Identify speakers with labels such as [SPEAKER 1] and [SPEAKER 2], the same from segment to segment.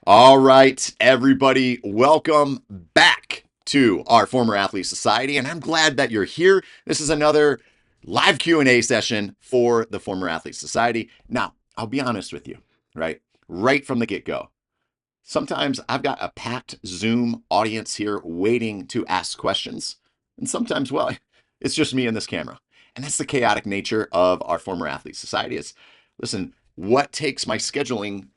[SPEAKER 1] All right, everybody, welcome back to our Former Athlete Society, and I'm glad that you're here. This is another live Q&A session for the Former Athlete Society. Now, I'll be honest with you, right from the get-go. Sometimes I've got a packed Zoom audience here waiting to ask questions, and sometimes, well, it's just me and this camera. And that's the chaotic nature of our Former Athlete Society. Is listen, what takes my scheduling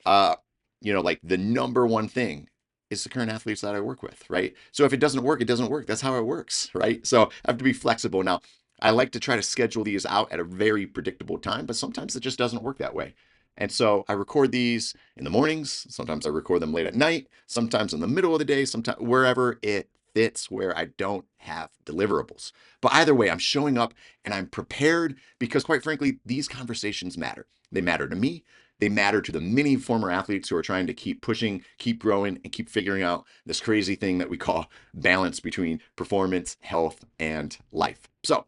[SPEAKER 1] like the number one thing is the current athletes that I work with, right? So if it doesn't work, it doesn't work. That's how it works, right? So I have to be flexible. Now, I like to try to schedule these out at a very predictable time, but sometimes it just doesn't work that way. And so I record these in the mornings. Sometimes I record them late at night, sometimes in the middle of the day, sometimes wherever it fits where I don't have deliverables. But either way, I'm showing up and I'm prepared because, quite frankly, these conversations matter. They matter to me. They matter to the many former athletes who are trying to keep pushing, keep growing, and keep figuring out this crazy thing that we call balance between performance, health, and life. So,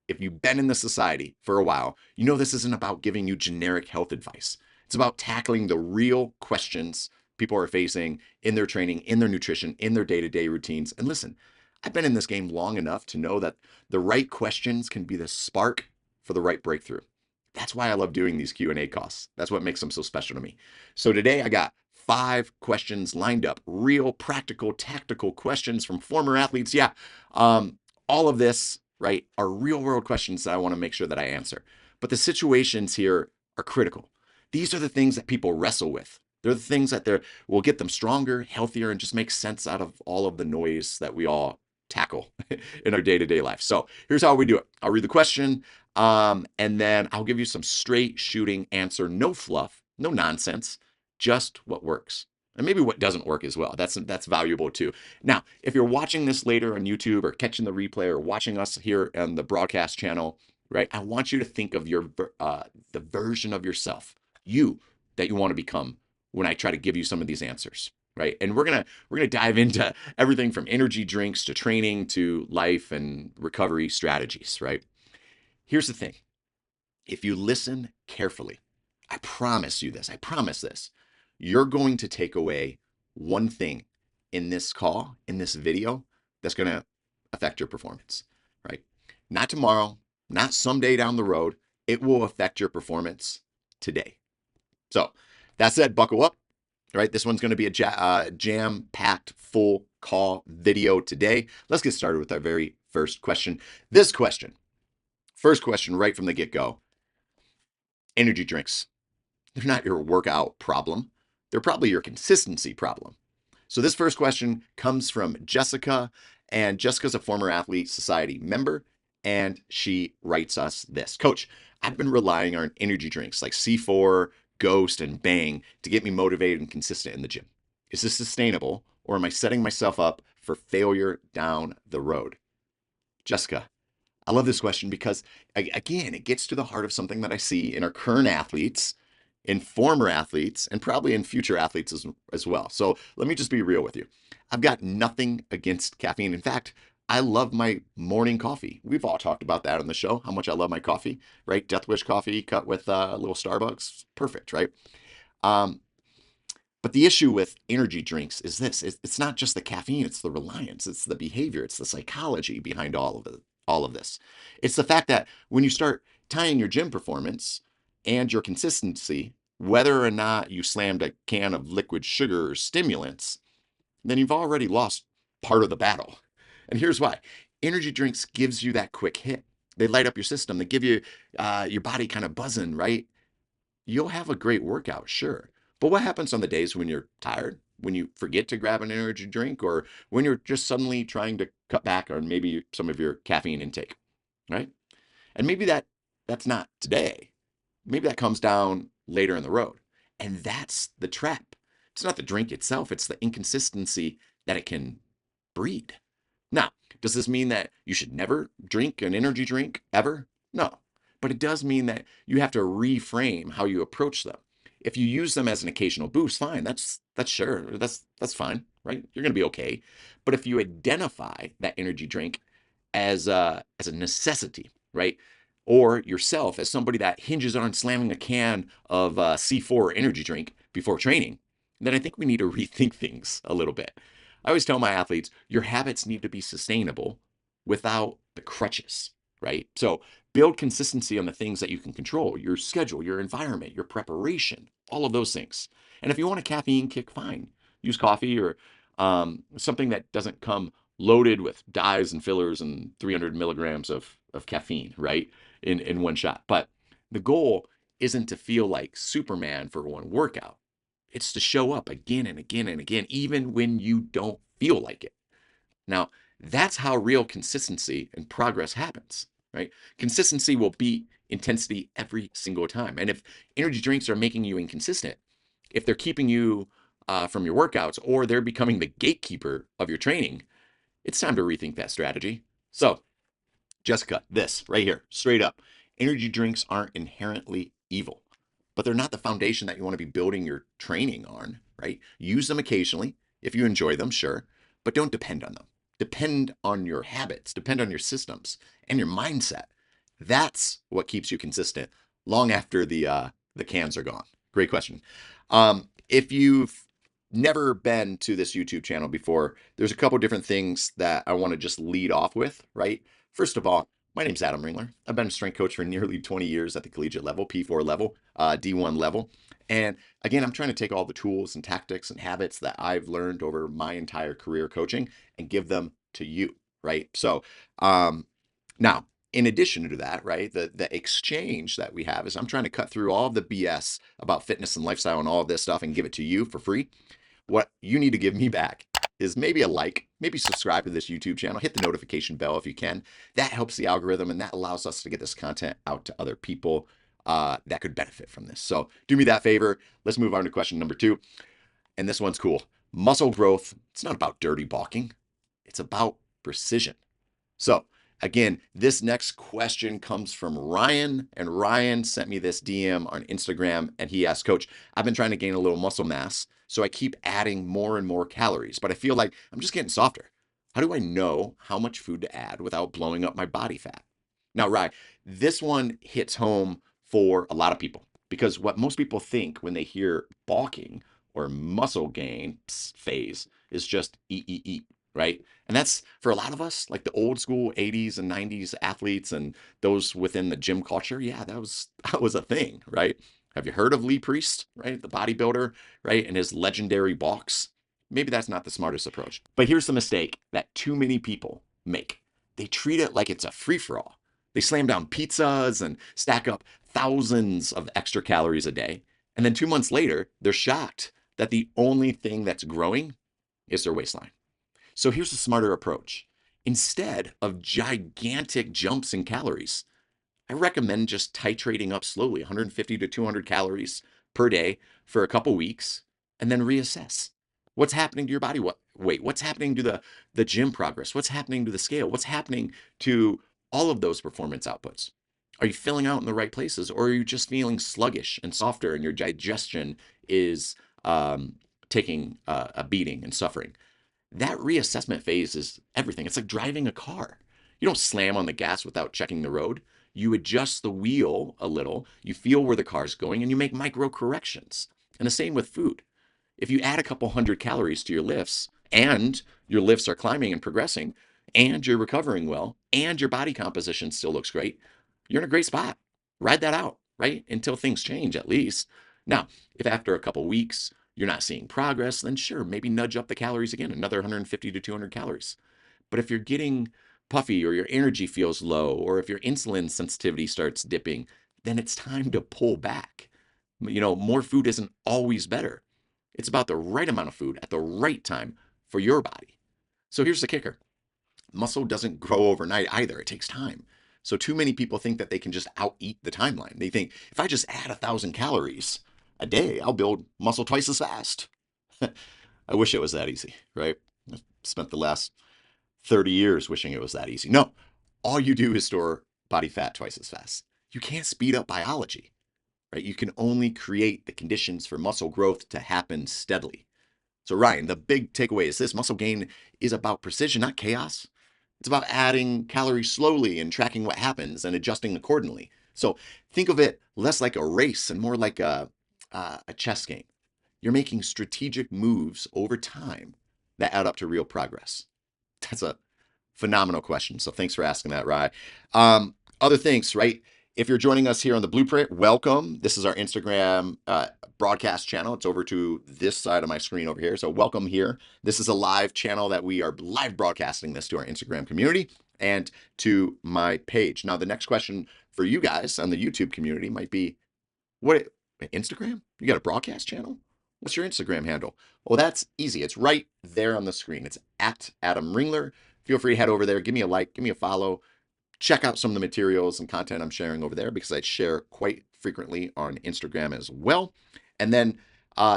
[SPEAKER 1] if you've been in the society for a while, you know this isn't about giving you generic health advice. It's about tackling the real questions people are facing in their training, in their nutrition, in their day to day routines. And listen, I've been in this game long enough to know that the right questions can be the spark for the right breakthrough. That's why I love doing these Q&A calls. That's what makes them so special to me. So today I got 5 questions lined up, real practical, tactical questions from former athletes. Yeah, all of this, right, are real world questions that I want to make sure that I answer. But the situations here are critical. These are the things that people wrestle with. They're the things that will get them stronger, healthier, and just make sense out of all of the noise that we all tackle in our day-to-day life. So here's how we do it. I'll read the question, and then I'll give you some straight shooting answer, no fluff, no nonsense, just what works. And maybe what doesn't work as well. That's valuable too. Now, if you're watching this later on YouTube or catching the replay or watching us here on the broadcast channel, right? I want you to think of the version of yourself, you that you want to become when I try to give you some of these answers, right? And we're gonna dive into everything from energy drinks to training to life and recovery strategies, right? Here's the thing: if you listen carefully, I promise you this. I promise this. You're going to take away one thing in this call, in this video, that's going to affect your performance, right? Not tomorrow, not someday down the road. It will affect your performance today. So, that said, buckle up, right? This one's going to be a jam packed, full call video today. Let's get started with our very first question. This question, first question right from the get go: energy drinks. They're not your workout problem. They're probably your consistency problem. So this first question comes from Jessica, and Jessica's a former Athlete Society member, and she writes us this: Coach, I've been relying on energy drinks like C4, Ghost, and Bang to get me motivated and consistent in the gym. Is this sustainable, or am I setting myself up for failure down the road? Jessica, I love this question because, again, it gets to the heart of something that I see in our current athletes, in former athletes, and probably in future athletes as well. So let me just be real with you. I've got nothing against caffeine. In fact, I love my morning coffee. We've all talked about that on the show, how much I love my coffee, right? Death Wish coffee cut with a little Starbucks. Perfect, right? Um, but the issue with energy drinks is this: it's not just the caffeine, it's the reliance, it's the behavior, it's the psychology behind all of this. It's the fact that when you start tying your gym performance and your consistency, whether or not you slammed a can of liquid sugar or stimulants, then you've already lost part of the battle. And here's why: energy drinks gives you that quick hit. They light up your system. They give you your body kind of buzzing, right? You'll have a great workout, sure. But what happens on the days when you're tired, when you forget to grab an energy drink, or when you're just suddenly trying to cut back on maybe some of your caffeine intake, right? And maybe that's not today. Maybe that comes down later in the road. And that's the trap. It's not the drink itself, it's the inconsistency that it can breed. Now, does this mean that you should never drink an energy drink ever? No. But it does mean that you have to reframe how you approach them. If you use them as an occasional boost, fine. That's sure. That's fine, right? You're going to be okay. But if you identify that energy drink as a necessity, right? Or yourself as somebody that hinges on slamming a can of C4 energy drink before training, then I think we need to rethink things a little bit. I always tell my athletes, your habits need to be sustainable without the crutches, right? So build consistency on the things that you can control, your schedule, your environment, your preparation, all of those things. And if you want a caffeine kick, fine. Use coffee or something that doesn't come loaded with dyes and fillers and 300 milligrams of caffeine, right? In one shot. But the goal isn't to feel like Superman for one workout. It's to show up again and again and again, even when you don't feel like it. Now, that's how real consistency and progress happens, right? Consistency will beat intensity every single time. And if energy drinks are making you inconsistent, if they're keeping you from your workouts or they're becoming the gatekeeper of your training, it's time to rethink that strategy. So, Jessica, this right here, straight up. Energy drinks aren't inherently evil, but they're not the foundation that you want to be building your training on, right? Use them occasionally if you enjoy them, sure, but don't depend on them. Depend on your habits, depend on your systems and your mindset. That's what keeps you consistent long after the cans are gone. Great question. If you've never been to this YouTube channel before, there's a couple different things that I want to just lead off with, right? First of all, my name's Adam Ringler. I've been a strength coach for nearly 20 years at the collegiate level, P4 level, D1 level. And again, I'm trying to take all the tools and tactics and habits that I've learned over my entire career coaching and give them to you, right? So now, in addition to that, right, the exchange that we have is I'm trying to cut through all of the BS about fitness and lifestyle and all of this stuff and give it to you for free. What you need to give me back is maybe a like, maybe subscribe to this YouTube channel, hit the notification bell if you can. That helps the algorithm and that allows us to get this content out to other people that could benefit from this. So do me that favor. Let's move on to question number 2. And this one's cool. Muscle growth, it's not about dirty balking. It's about precision. So again, this next question comes from Ryan, and Ryan sent me this DM on Instagram, and he asked, Coach, I've been trying to gain a little muscle mass, so I keep adding more and more calories, but I feel like I'm just getting softer. How do I know how much food to add without blowing up my body fat? Now, Ryan, this one hits home for a lot of people because what most people think when they hear bulking or muscle gain phase is just eat, eat, eat, right? And that's for a lot of us, like the old school 80s and 90s athletes and those within the gym culture. Yeah, that was a thing, right? Have you heard of Lee Priest, right? The bodybuilder, right? And his legendary bulks. Maybe that's not the smartest approach. But here's the mistake that too many people make. They treat it like it's a free-for-all. They slam down pizzas and stack up thousands of extra calories a day. And then 2 months later, they're shocked that the only thing that's growing is their waistline. So here's a smarter approach. Instead of gigantic jumps in calories, I recommend just titrating up slowly, 150 to 200 calories per day for a couple weeks, and then reassess. What's happening to your body weight? What's happening to the gym progress? What's happening to the scale? What's happening to all of those performance outputs? Are you filling out in the right places, or are you just feeling sluggish and softer, and your digestion is taking a beating and suffering? That reassessment phase is everything. It's like driving a car. You don't slam on the gas without checking the road. You adjust the wheel a little, you feel where the car's going, and you make micro corrections. And the same with food. If you add a couple hundred calories to your lifts, and your lifts are climbing and progressing, and you're recovering well, and your body composition still looks great, you're in a great spot. Ride that out, right? Until things change, at least. Now, if after a couple weeks you're not seeing progress, then sure, maybe nudge up the calories again, another 150 to 200 calories. But if you're getting puffy or your energy feels low or if your insulin sensitivity starts dipping, then it's time to pull back. More food isn't always better. It's about the right amount of food at the right time for your body. So here's the kicker. Muscle doesn't grow overnight either. It takes time. So too many people think that they can just out eat the timeline. They think if I just add 1,000 calories a day, I'll build muscle twice as fast. I wish it was that easy, right? I've spent the last 30 years wishing it was that easy. No, all you do is store body fat twice as fast. You can't speed up biology, right? You can only create the conditions for muscle growth to happen steadily. So Ryan, the big takeaway is this: muscle gain is about precision, not chaos. It's about adding calories slowly and tracking what happens and adjusting accordingly. So think of it less like a race and more like a chess game. you're making strategic moves over time that add up to real progress? That's a phenomenal question. So thanks for asking that, Rye. Other things, right? If you're joining us here on the Blueprint, welcome. This is our Instagram broadcast channel. It's over to this side of my screen over here. So welcome here. This is a live channel that we are live broadcasting this to our Instagram community and to my page. Now, the next question for you guys on the YouTube community might be, what, Instagram? You got a broadcast channel? What's your Instagram handle? Well, that's easy. It's right there on the screen. It's at Adam Ringler. Feel free to head over there. Give me a like, give me a follow. Check out some of the materials and content I'm sharing over there because I share quite frequently on Instagram as well. And then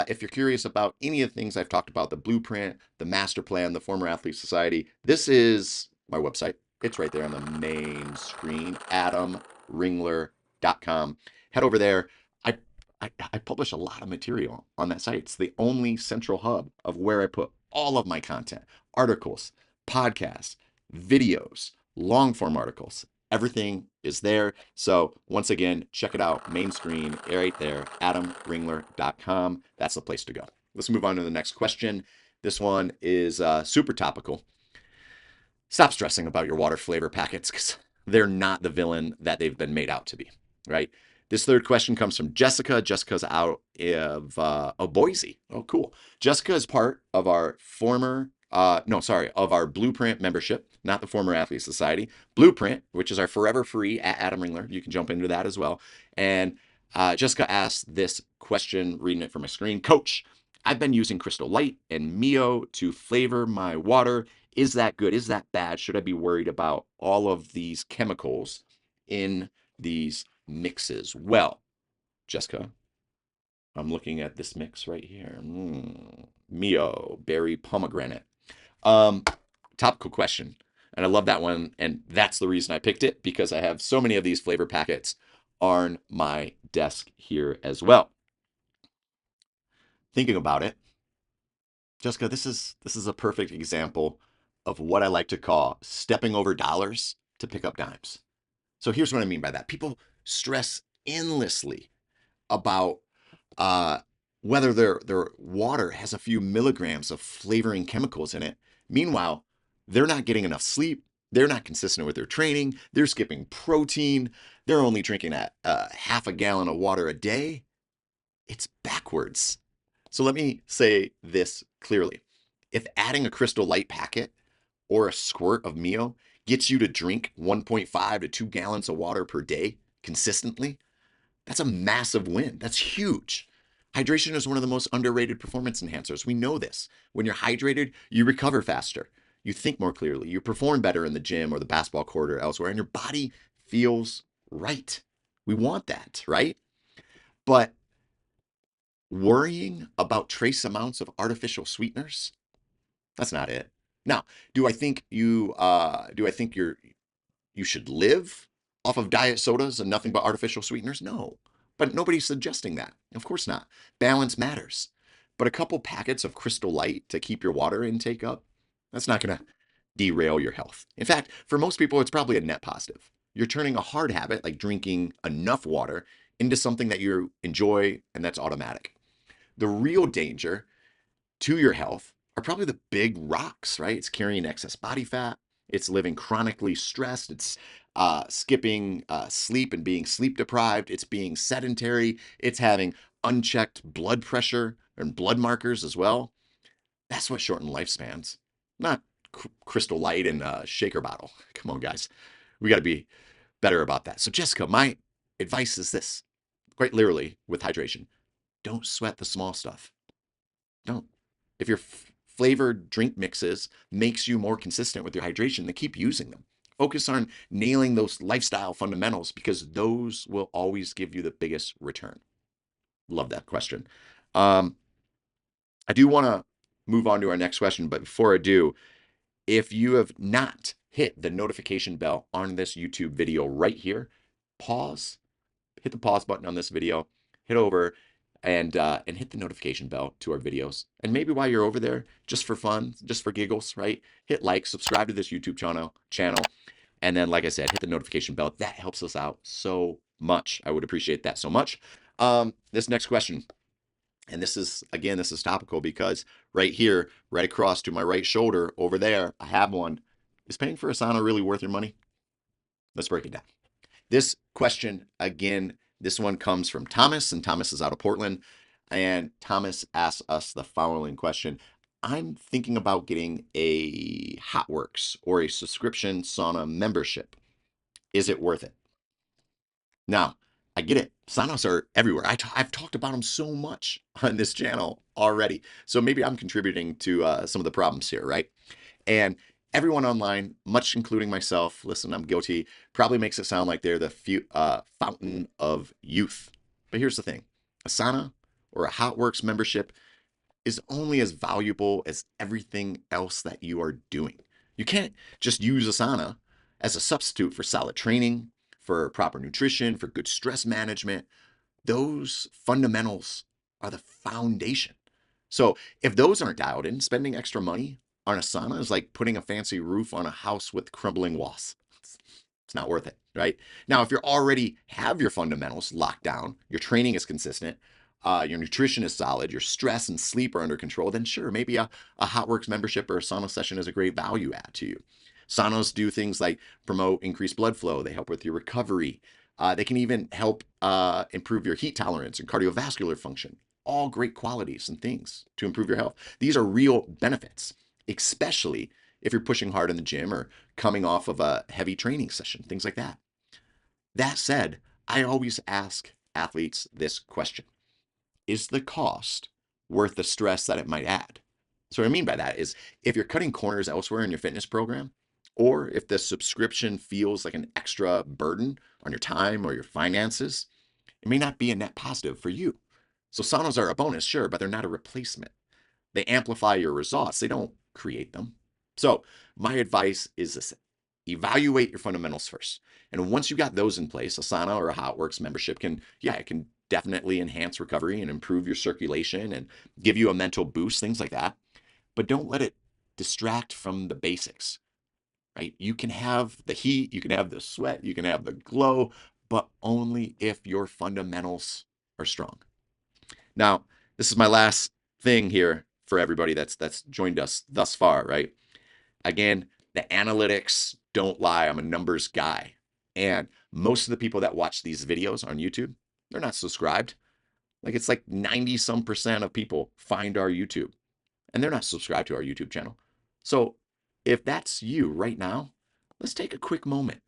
[SPEAKER 1] if you're curious about any of the things I've talked about, the blueprint, the master plan, the Former Athlete Society, this is my website. It's right there on the main screen, adamringler.com. Head over there. I, I publish a lot of material on that site. It's the only central hub of where I put all of my content, articles, podcasts, videos, long form articles. Everything is there. So once again, check it out. Main screen right there, adamringler.com. That's the place to go. Let's move on to the next question. This one is super topical. Stop stressing about your water flavor packets because they're not the villain that they've been made out to be, right? This third question comes from Jessica. Jessica's out of Boise. Oh, cool. Jessica is part of our of our Blueprint membership, not the Former Athlete Society. Blueprint, which is our forever free at Adam Ringler. You can jump into that as well. And Jessica asked this question, reading it from my screen. Coach, I've been using Crystal Light and Mio to flavor my water. Is that good? Is that bad? Should I be worried about all of these chemicals in these mixes? Well, Jessica, I'm looking at this mix right here. Mio, berry, pomegranate. Topical question. And I love that one. And that's the reason I picked it, because I have so many of these flavor packets on my desk here as well. Thinking about it, Jessica, this is a perfect example of what I like to call stepping over dollars to pick up dimes. So here's what I mean by that. People stress endlessly about whether their water has a few milligrams of flavoring chemicals in it. Meanwhile, they're not getting enough sleep. They're not consistent with their training. They're skipping protein. They're only drinking half a gallon of water a day. It's backwards. So let me say this clearly. If adding a Crystal Light packet or a squirt of Mio gets you to drink 1.5 to 2 gallons of water per day consistently, that's a massive win. That's huge. Hydration is one of the most underrated performance enhancers. We know this. When you're hydrated, you recover faster. You think more clearly. You perform better in the gym or the basketball court or elsewhere, and your body feels right. We want that, right? But worrying about trace amounts of artificial sweeteners, that's not it. Now, do I think you should live off of diet sodas and nothing but artificial sweeteners? No. But nobody's suggesting that. Of course not. Balance matters. But a couple packets of Crystal Light to keep your water intake up, that's not going to derail your health. In fact, for most people, it's probably a net positive. You're turning a hard habit, like drinking enough water, into something that you enjoy, and that's automatic. The real danger to your health are probably the big rocks, right? It's carrying excess body fat. It's living chronically stressed. It's skipping sleep and being sleep deprived. It's being sedentary. It's having unchecked blood pressure and blood markers as well. That's what shortened lifespans, not Crystal Light and a shaker bottle. Come on, guys. We got to be better about that. So, Jessica, my advice is this, quite literally with hydration. Don't sweat the small stuff. Don't. If your flavored drink mixes makes you more consistent with your hydration, then keep using them. Focus on nailing those lifestyle fundamentals because those will always give you the biggest return. Love that question. I do want to move on to our next question, but before I do, if you have not hit the notification bell on this YouTube video right here, pause, hit the pause button on this video, hit over and hit the notification bell to our videos. And maybe while you're over there, just for fun, just for giggles, right? Hit like, subscribe to this YouTube channel, and then, like I said, hit the notification bell. That helps us out so much. I would appreciate that so much. This next question And this is topical because right here, right across to my right shoulder over there, I have one. Is paying for a sauna really worth your money? Let's break it down. This question, again, this one comes from Thomas, and Thomas is out of Portland. And Thomas asks us the following question. I'm thinking about getting a Hotworks or a subscription sauna membership. Is it worth it? Now, I get it. Saunas are everywhere. I've talked about them so much on this channel already. So maybe I'm contributing to some of the problems here, right? And everyone online, much including myself, listen, I'm guilty, probably makes it sound like they're the fountain of youth. But here's the thing, a sauna or a Hotworks membership is only as valuable as everything else that you are doing. You can't just use a sauna as a substitute for solid training, for proper nutrition, for good stress management. Those fundamentals are the foundation. So if those aren't dialed in, spending extra money on a sauna is like putting a fancy roof on a house with crumbling walls. It's not worth it, right? Now, if you already have your fundamentals locked down, your training is consistent, your nutrition is solid, your stress and sleep are under control, then sure, maybe a Hotworks membership or a sauna session is a great value add to you. Saunas do things like promote increased blood flow. They help with your recovery. They can even help improve your heat tolerance and cardiovascular function. All great qualities and things to improve your health. These are real benefits, especially if you're pushing hard in the gym or coming off of a heavy training session, things like that. That said, I always ask athletes this question. Is the cost worth the stress that it might add? So what I mean by that is if you're cutting corners elsewhere in your fitness program, or if the subscription feels like an extra burden on your time or your finances, it may not be a net positive for you. So saunas are a bonus, sure, but they're not a replacement. They amplify your results, they don't create them. So, my advice is this: evaluate your fundamentals first. And once you got those in place, a sauna or a Hotworks membership can, yeah, it can definitely enhance recovery and improve your circulation and give you a mental boost, things like that. But don't let it distract from the basics, right? You can have the heat, you can have the sweat, you can have the glow, but only if your fundamentals are strong. Now, this is my last thing here for everybody that's joined us thus far, right? Again, the analytics don't lie. I'm a numbers guy. And most of the people that watch these videos on YouTube, they're not subscribed. Like it's like 90 some percent of people find our YouTube and they're not subscribed to our YouTube channel. So if that's you right now, let's take a quick moment.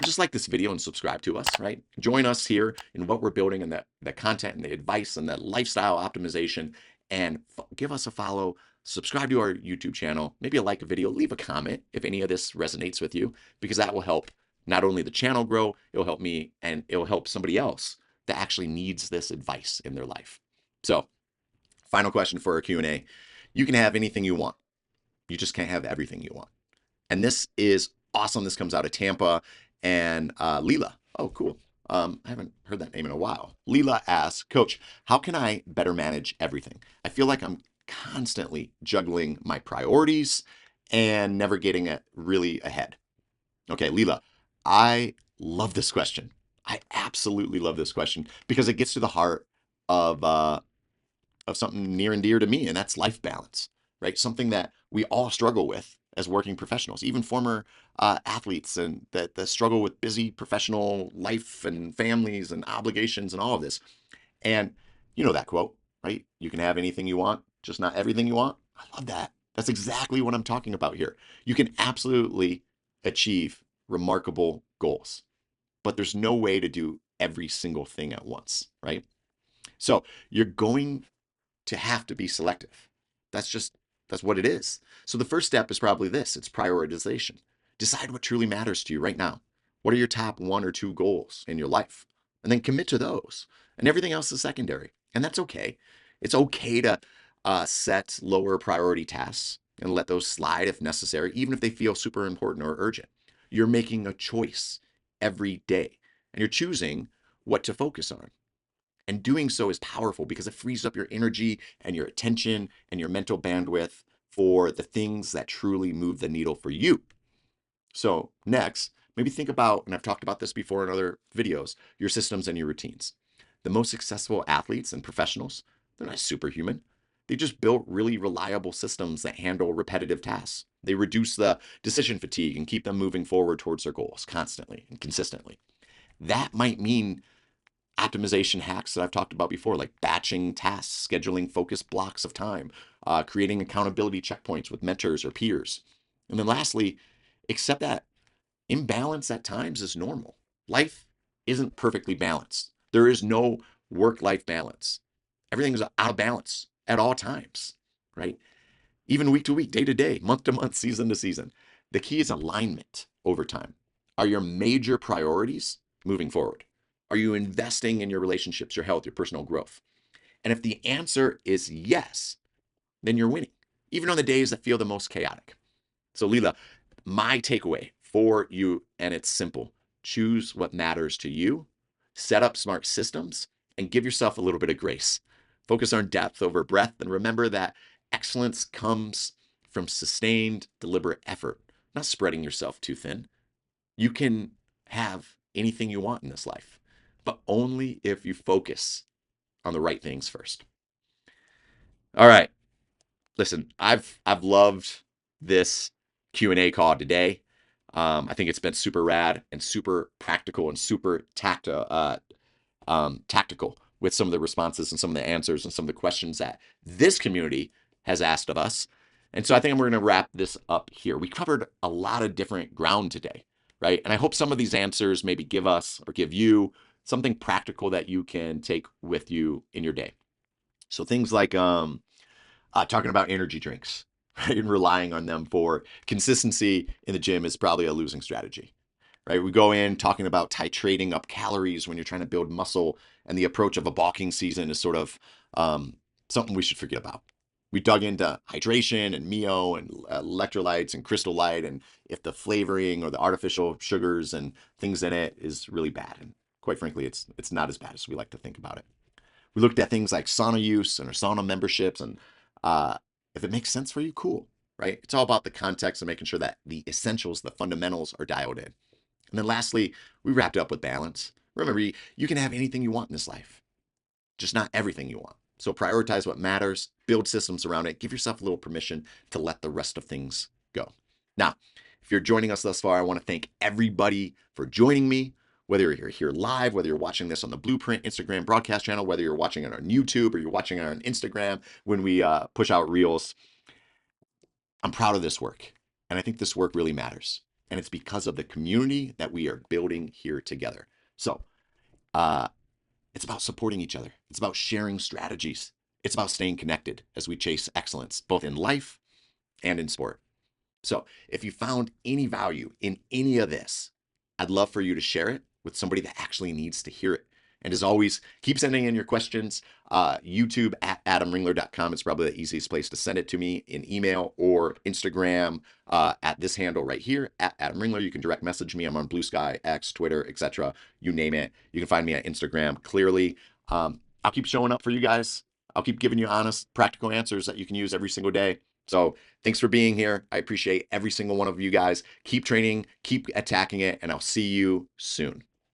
[SPEAKER 1] Just like this video and subscribe to us, right? Join us here in what we're building and the content and the advice and the lifestyle optimization and give us a follow, subscribe to our YouTube channel, maybe like a video, leave a comment if any of this resonates with you, because that will help not only the channel grow, it'll help me and it'll help somebody else that actually needs this advice in their life. So final question for our Q&A. You can have anything you want. You just can't have everything you want. And this is awesome. This comes out of Tampa. And Leela, oh, cool. I haven't heard that name in a while. Leela asks, Coach, how can I better manage everything? I feel like I'm constantly juggling my priorities and never getting it really ahead. Okay, Leela, I love this question. I absolutely love this question because it gets to the heart of something near and dear to me, and that's life balance, right? Something that we all struggle with as working professionals, even former athletes, and that struggle with busy professional life and families and obligations and all of this. And you know that quote, right? You can have anything you want, just not everything you want. I love that. That's exactly what I'm talking about here. You can absolutely achieve remarkable goals, but there's no way to do every single thing at once, right? So you're going to have to be selective. That's what it is. So the first step is probably this, it's prioritization. Decide what truly matters to you right now. What are your top one or two goals in your life? And then commit to those. And everything else is secondary. And that's okay. It's okay to set lower priority tasks and let those slide if necessary, even if they feel super important or urgent. You're making a choice every day, and you're choosing what to focus on. And doing so is powerful because it frees up your energy and your attention and your mental bandwidth for the things that truly move the needle for you. So, next, maybe think about, and I've talked about this before in other videos, your systems and your routines. The most successful athletes and professionals, they're not superhuman. They just built really reliable systems that handle repetitive tasks. They reduce the decision fatigue and keep them moving forward towards their goals constantly and consistently. That might mean optimization hacks that I've talked about before, like batching tasks, scheduling focused blocks of time, creating accountability checkpoints with mentors or peers. And then lastly, accept that imbalance at times is normal. Life isn't perfectly balanced. There is no work-life balance. Everything's out of balance at all times, right? Even week to week, day to day, month to month, season to season. The key is alignment over time. Are your major priorities moving forward? Are you investing in your relationships, your health, your personal growth? And if the answer is yes, then you're winning, even on the days that feel the most chaotic. So, Leela, my takeaway for you, and it's simple: choose what matters to you, set up smart systems, and give yourself a little bit of grace. Focus on depth over breadth, and remember that excellence comes from sustained, deliberate effort, not spreading yourself too thin. You can have anything you want in this life, but only if you focus on the right things first. All right. Listen, I've loved this Q&A call today. I think it's been super rad and super practical and super tactical with some of the responses and some of the answers and some of the questions that this community has asked of us. And so I think we're going to wrap this up here. We covered a lot of different ground today, right? And I hope some of these answers maybe give us or give you something practical that you can take with you in your day. So things like talking about energy drinks, right? And relying on them for consistency in the gym is probably a losing strategy, right? We go in talking about titrating up calories when you're trying to build muscle, and the approach of a bulking season is sort of something we should forget about. We dug into hydration and Mio and electrolytes and Crystal Light, and if the flavoring or the artificial sugars and things in it is really bad. And quite frankly, it's not as bad as we like to think about it. We looked at things like sauna use and our sauna memberships, and if it makes sense for you, cool, right? It's all about the context and making sure that the essentials, the fundamentals are dialed in. And then lastly, we wrapped up with balance. Remember, you can have anything you want in this life, just not everything you want. So prioritize what matters, build systems around it, give yourself a little permission to let the rest of things go. Now, if you're joining us thus far, I want to thank everybody for joining me, whether you're here live, whether you're watching this on the Blueprint Instagram broadcast channel, whether you're watching it on YouTube or you're watching it on Instagram when we push out reels. I'm proud of this work, and I think this work really matters. And it's because of the community that we are building here together. So, it's about supporting each other. It's about sharing strategies. It's about staying connected as we chase excellence, both in life and in sport. So if you found any value in any of this, I'd love for you to share it with somebody that actually needs to hear it. And as always, keep sending in your questions. YouTube at adamringler.com is probably the easiest place to send it to me in email, or Instagram at this handle right here, at Adam Ringler. You can direct message me. I'm on Blue Sky, X, Twitter, etc. You name it. You can find me at Instagram, clearly. I'll keep showing up for you guys. I'll keep giving you honest, practical answers that you can use every single day. So thanks for being here. I appreciate every single one of you guys. Keep training, keep attacking it, and I'll see you soon.